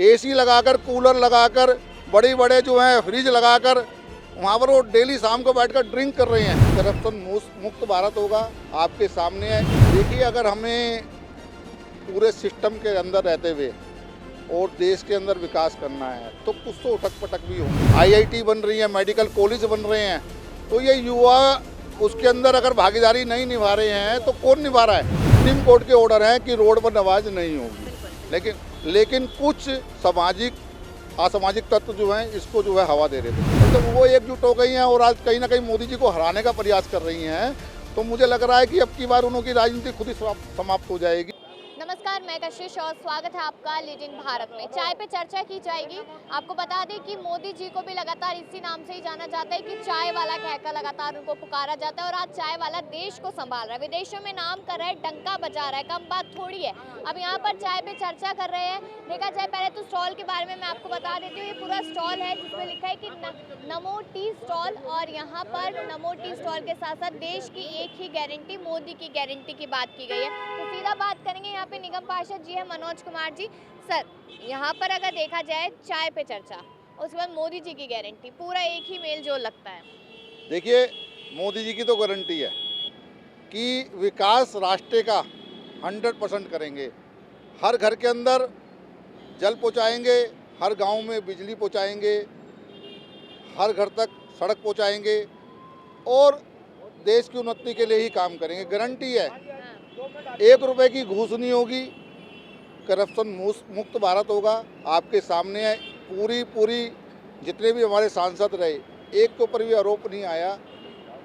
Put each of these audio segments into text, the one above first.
AC लगाकर, cooler लगाकर, बड़े बड़े जो हैं फ्रिज लगाकर वहाँ पर वो डेली शाम को बैठकर ड्रिंक कर रहे हैं। करप्शन मुक्त भारत होगा, आपके सामने है। देखिए, अगर हमें पूरे सिस्टम के अंदर रहते हुए और देश के अंदर विकास करना है तो कुछ तो उठक पटक भी होगी। आईआईटी बन रही है, मेडिकल कॉलेज बन रहे हैं, तो ये युवा उसके अंदर अगर भागीदारी नहीं निभा रहे हैं तो कौन निभा रहा है? सुप्रीम कोर्ट के ऑर्डर है कि रोड पर नमाज नहीं होगी, लेकिन कुछ असामाजिक तत्व जो हैं इसको जो है हवा दे रहे थे। तो वो एकजुट हो गई हैं और आज कहीं ना कहीं मोदी जी को हराने का प्रयास कर रही हैं। तो मुझे लग रहा है कि अब की बार उनकी राजनीति खुद ही समाप्त हो जाएगी। नमस्कार, मैं कशिश और स्वागत है आपका लीड इन भारत में। चाय पे चर्चा की जाएगी। आपको बता दें कि मोदी जी को भी लगातार इसी नाम से ही जाना जाता है कि चाय वाला कहकर लगातार उनको पुकारा जाता है और आज चाय वाला देश को संभाल रहा है, विदेशों में नाम कर रहा है, डंका बजा रहा है। कम बात थोड़ी है। अब यहाँ पर चाय पे चर्चा कर रहे हैं। देखा जाए पहले तो स्टॉल के बारे में मैं आपको बता देती हूँ। ये पूरा स्टॉल है जिसमें लिखा है कि नमो टी स्टॉल, और यहाँ पर नमो टी स्टॉल के साथ साथ देश की एक ही गारंटी, मोदी की गारंटी की बात की गई है। तो सीधा बात करेंगे, यहाँ पे निगम पार्षद जी है मनोज कुमार जी। सर, यहाँ पर अगर देखा जाए चाय पे चर्चा, उसके बाद मोदी जी की गारंटी, पूरा एक ही मेल जोल लगता है। देखिए, मोदी जी की तो गारंटी है कि विकास राष्ट्र का 100% करेंगे। हर घर के अंदर जल पहुंचाएंगे, हर गांव में बिजली पहुंचाएंगे, हर घर तक सड़क पहुंचाएंगे और देश की उन्नति के लिए ही काम करेंगे। गारंटी है। 1 रुपए की घूस नहीं होगी, करप्शन मुक्त भारत होगा। आपके सामने है। पूरी जितने भी हमारे सांसद रहे, एक के ऊपर भी आरोप नहीं आया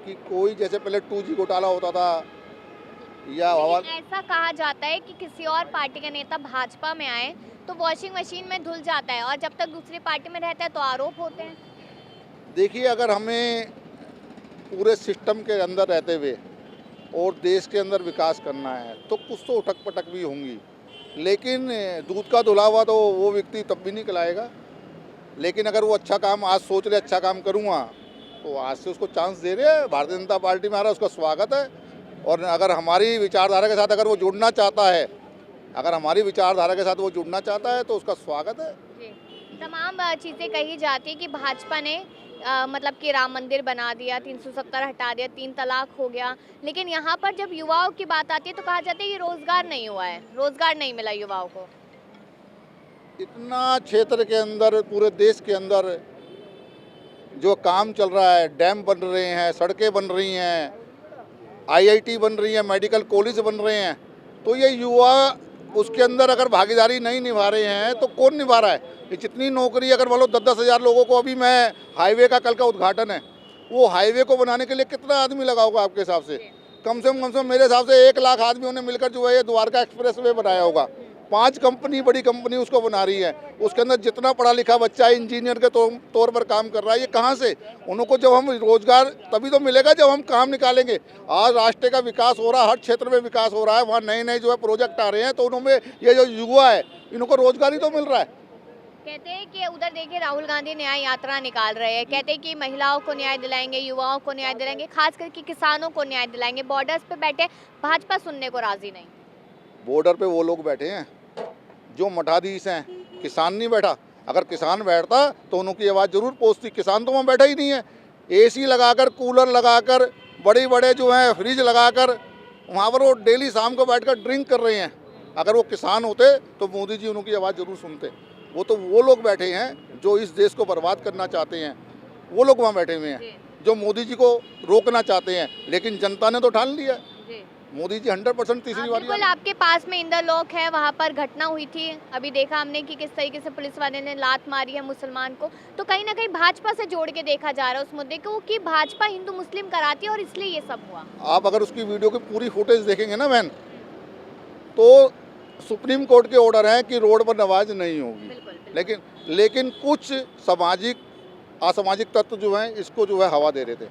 कि कोई, जैसे पहले 2G घोटाला होता था या ऐसा कहा जाता है कि किसी और पार्टी का नेता भाजपा में आए तो वॉशिंग मशीन में धुल जाता है और जब तक दूसरी पार्टी में रहता है तो आरोप होते हैं। देखिए, अगर हमें पूरे सिस्टम के अंदर रहते हुए और देश के अंदर विकास करना है तो कुछ तो उठक पटक भी होंगी, लेकिन दूध का धुला हुआ तो वो व्यक्ति तब भी नहीं खिलाएगा। लेकिन अगर वो अच्छा काम आज सोच रहे, अच्छा काम करूँगा, तो आज से उसको चांस दे रहे हैं। भारतीय जनता पार्टी में आ रहा है, उसका स्वागत है। और अगर हमारी विचारधारा के साथ अगर वो जुड़ना चाहता है, तो उसका स्वागत है। तमाम चीज़ें कही जाती है कि भाजपा ने मतलब कि राम मंदिर बना दिया, 370 हटा दिया, 3 तलाक हो गया, लेकिन यहाँ पर जब युवाओं की बात आती है तो कहा जाता है कि रोजगार नहीं हुआ है, रोजगार नहीं मिला युवाओं को। इतना क्षेत्र के अंदर, पूरे देश के अंदर जो काम चल रहा है, डैम बन रहे हैं, सड़कें बन रही हैं, आईआईटी बन रही है, मेडिकल कॉलेज बन रहे हैं, तो ये युवा उसके अंदर अगर भागीदारी नहीं निभा रहे हैं तो कौन निभा रहा है? ये जितनी नौकरी, अगर मान लो 10-10 हज़ार लोगों को, अभी मैं हाईवे का कल का उद्घाटन है, वो हाईवे को बनाने के लिए कितना आदमी लगा होगा आपके हिसाब से? कम से कम मेरे हिसाब से 1 लाख आदमियों ने मिलकर जो है ये द्वारका एक्सप्रेस वे बनाया होगा। 5 कंपनी, बड़ी कंपनी उसको बना रही है। उसके अंदर जितना पढ़ा लिखा बच्चा है, इंजीनियर के तौर पर काम कर रहा है, ये कहाँ से? उनको जब हम रोजगार तभी तो मिलेगा जब हम काम निकालेंगे। आज राष्ट्र का विकास हो रहा है, हर क्षेत्र में विकास हो रहा है, वहाँ नए जो है प्रोजेक्ट आ रहे हैं, तो उनमें ये जो युवा है इनको रोजगार ही तो मिल रहा है। कहते हैं कि उधर देखिए राहुल गांधी न्याय यात्रा निकाल रहे हैं, कहते हैं कि महिलाओं को न्याय दिलाएंगे, युवाओं को न्याय दिलाएंगे, खास करके किसानों को न्याय दिलाएंगे। बॉर्डर्स पे बैठे भाजपा सुनने को राजी नहीं। बॉर्डर पे वो लोग बैठे हैं जो मठाधीश हैं, किसान नहीं बैठा। अगर किसान बैठता तो उनकी आवाज़ जरूर पहुंचती। किसान तो वहाँ बैठा ही नहीं है। एसी लगाकर, कूलर लगाकर, बड़े बड़े जो हैं फ्रिज लगाकर वहाँ पर वो डेली शाम को बैठकर ड्रिंक कर रहे हैं। अगर वो किसान होते तो मोदी जी उनकी आवाज़ जरूर सुनते। वो लोग बैठे हैं जो इस देश को बर्बाद करना चाहते हैं, वो लोग वहाँ बैठे हुए हैं जो मोदी जी को रोकना चाहते हैं। लेकिन जनता ने तो ठान लिया, मोदी जी 100% तीसरी बार। बिल्कुल, आपके पास में इंदरलोक है, वहाँ पर घटना हुई थी, अभी देखा हमने कि किस तरीके से पुलिस वाले ने लात मारी है मुसलमान को। तो कहीं ना कहीं भाजपा से जोड़ के देखा जा रहा है उस मुद्दे को कि भाजपा हिंदू मुस्लिम कराती है और इसलिए ये सब हुआ। आप अगर उसकी वीडियो की पूरी फुटेज देखेंगे ना बहन, तो सुप्रीम कोर्ट के ऑर्डर हैं कि रोड पर नमाज नहीं होगी, लेकिन कुछ असामाजिक तत्व जो हैं इसको जो है हवा दे रहे थे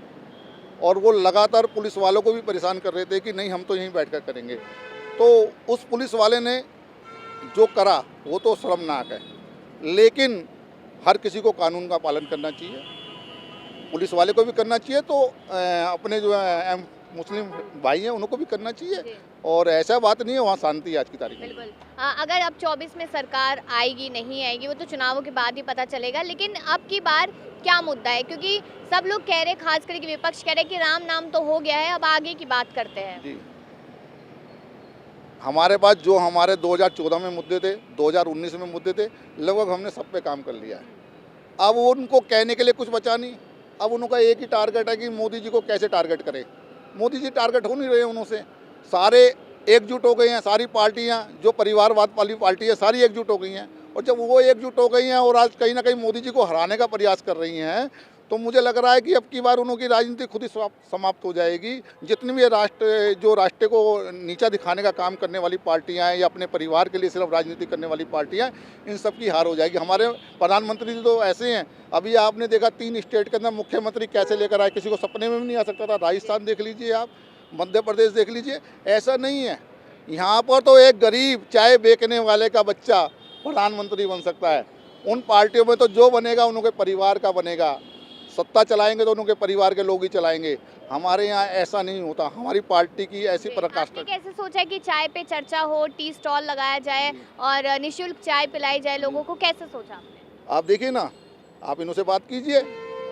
और वो लगातार पुलिस वालों को भी परेशान कर रहे थे कि नहीं, हम तो यहीं बैठकर करेंगे। तो उस पुलिस वाले ने जो करा वो तो शर्मनाक है, लेकिन हर किसी को कानून का पालन करना चाहिए, पुलिस वाले को भी करना चाहिए। तो अपने जो है मुस्लिम भाई हैं उनको भी करना जी। चाहिए। और ऐसा बात नहीं है, वहाँ शांति है आज की तारीख में। बिल्कुल। अगर अब 24 में सरकार आएगी नहीं आएगी वो तो चुनावों के बाद ही पता चलेगा, लेकिन अब की बार क्या मुद्दा है? क्योंकि सब लोग कह रहे, खास करके विपक्ष कह रहे कि राम नाम तो हो गया है, अब आगे की बात करते हैं। जी, हमारे पास जो हमारे 2014 में मुद्दे थे, 2019 में मुद्दे थे, लगभग हमने सब पे काम कर लिया है। अब उनको कहने के लिए कुछ बचा नहीं। अब उनका एक ही टारगेट है कि मोदी जी को कैसे टारगेट करें। मोदी जी टारगेट हो नहीं रहे हैं उनसे। सारे एकजुट हो गए हैं, सारी पार्टियां जो परिवारवाद वाली पार्टी है सारी एकजुट हो गई हैं। और जब वो एकजुट हो गई हैं और आज कहीं ना कहीं मोदी जी को हराने का प्रयास कर रही हैं, तो मुझे लग रहा है कि अब की बार उनकी राजनीति खुद ही समाप्त हो जाएगी। जितनी भी राष्ट्र को नीचा दिखाने का काम करने वाली पार्टियां हैं या अपने परिवार के लिए सिर्फ राजनीति करने वाली पार्टियां, इन सब की हार हो जाएगी। हमारे प्रधानमंत्री तो ऐसे हैं, अभी आपने देखा 3 स्टेट के अंदर मुख्यमंत्री कैसे लेकर आए, किसी को सपने में भी नहीं आ सकता था। राजस्थान देख लीजिए आप, मध्य प्रदेश देख लीजिए, ऐसा नहीं है। यहाँ पर तो एक गरीब चाय बेचने वाले का बच्चा प्रधानमंत्री बन सकता है। उन पार्टियों में तो जो बनेगा उनके परिवार का बनेगा। सत्ता चलाएंगे तो उनके परिवार के लोग ही चलाएंगे। हमारे यहाँ ऐसा नहीं होता। हमारी पार्टी की ऐसी पराकाष्ठा। आपने कैसे सोचा कि चाय पे चर्चा हो, टी स्टॉल लगाया जाए और निःशुल्क चाय पिलाई जाए लोगों को, कैसे सोचा आपने? आप देखिए ना, आप इनसे बात कीजिए,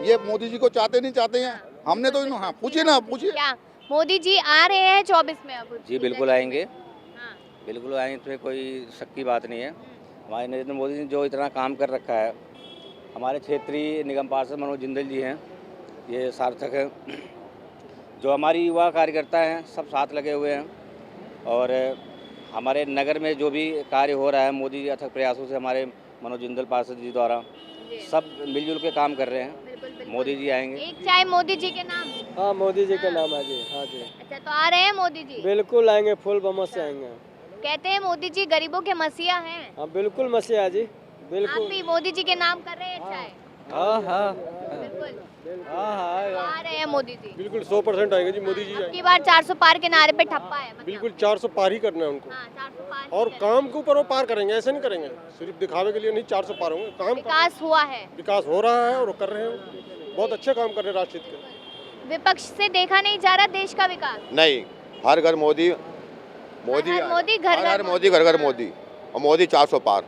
ये मोदी जी को चाहते नहीं चाहते हैं। हमने तो हाँ पूछिए ना, पूछिए। क्या मोदी जी आ रहे हैं 24 में? अब जी बिल्कुल आएंगे, हाँ। बिल्कुल आएंगे, इसमें कोई शक की बात नहीं है। हमारे नरेंद्र मोदी ने जो इतना काम कर रखा है, हमारे क्षेत्रीय निगम पार्षद मनोज जिंदल जी हैं, ये सार्थक है। जो हमारी युवा कार्यकर्ता हैं सब साथ लगे हुए हैं और हमारे नगर में जो भी कार्य हो रहा है मोदी जी अथक प्रयासों से हमारे मनोज जिंदल पार्षद जी द्वारा जी। सब मिलजुल के काम कर रहे हैं। बिल्कुल, बिल्कुल। मोदी जी आएंगे। एक चाय मोदी जी के नाम। हाँ मोदी जी का नाम है जी। हाँ जी अच्छा, तो आ रहे हैं मोदी जी? बिल्कुल आएंगे, फुल बमत से आएंगे। कहते हैं मोदी जी गरीबों के मसीहा हैं। हाँ बिल्कुल मसीहा जी, आप बिल्कुल। भी मोदी जी के नाम कर रहे हैं चाय? हाँ हाँ बिल्कुल। हाँ हाँ तो आ रहे हैं मोदी जी। बिल्कुल 100% आएंगे जी मोदी जी अब आएंगे। की बार 400 पार के नारे पे ठप्पा है मतलब। बिल्कुल 400 पार ही करना है उनको। हाँ, 400 पार और ही काम के ऊपर वो पार करेंगे, ऐसे नहीं करेंगे सिर्फ दिखावे के लिए नहीं। 400 पार होंगे, काम विकास हुआ है। विकास हो रहा है और वो कर रहे हैं। बहुत अच्छे काम कर रहे हैं राष्ट्र हित के। विपक्ष से देखा नहीं जा रहा देश का विकास। नहीं, हर घर मोदी, मोदी हर मोदी, घर हर घर घर मोदी, घर घर मोदी। और मोदी 400 पार,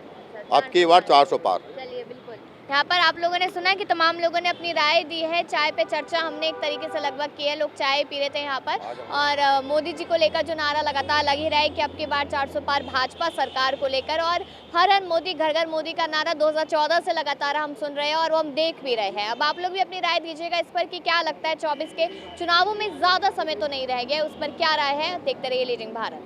अब की बार 400 पार। चलिए, बिल्कुल। यहाँ पर आप लोगों ने सुना कि तमाम लोगों ने अपनी राय दी है। चाय पे चर्चा हमने एक तरीके से लगभग की है, लोग चाय पी रहे थे यहाँ पर। और मोदी जी को लेकर जो नारा लगातार लग ही रहा है कि अब की बार 400 पार भाजपा सरकार को लेकर। और हर हर मोदी, घर घर मोदी का नारा 2014 से लगातार हम सुन रहे हैं और वो हम देख भी रहे हैं। अब आप लोग भी अपनी राय दीजिएगा इस पर कि क्या लगता है 24 के चुनावों में ज़्यादा समय तो नहीं रह गया, उस पर क्या राय है? देखते रहिए लीडिंग भारत।